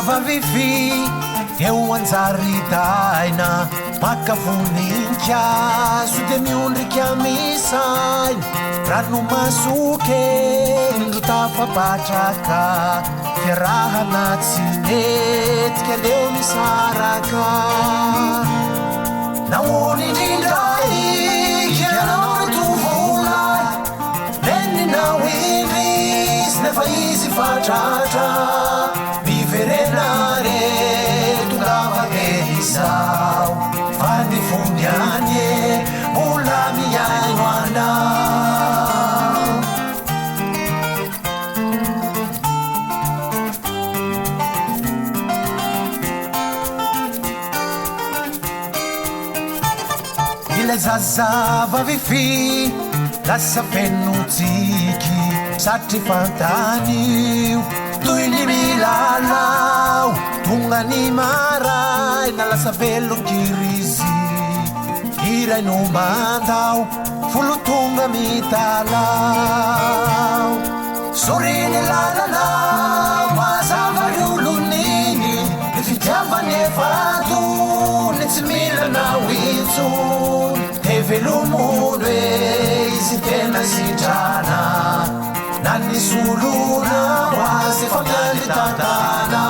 zava-vifi eo anjaridaina makafoninkazo de miondriky amisainy rano masoke indro tafapatraka fiarahana tsy netika leo misaraka nahoany indrindray kianao tovolay meninao indrisy nefa izy fatratra miverenare tongavatelisao fanifony anye mbola miaino anao ilay zazavavifi lasa fenotsiky satry fantanio toy ny milalao tonga ny maray na lasa velokirizy iray no mandao folo tonga mitalao soriny lalanao mazava rioloniny ny fitiavany efatony tsy milanao itsony te velomono e izy tena sitrana na ny solona hoazy efa mialy tantana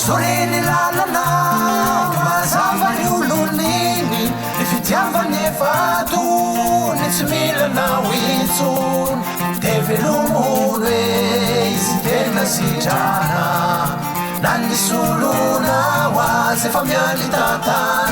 soriny lalanao mazava rioloniny ny fitiavany efatony tsy milanao itsony te velomono e izy tena sitrana na ny solona hoazy efa mialy tantana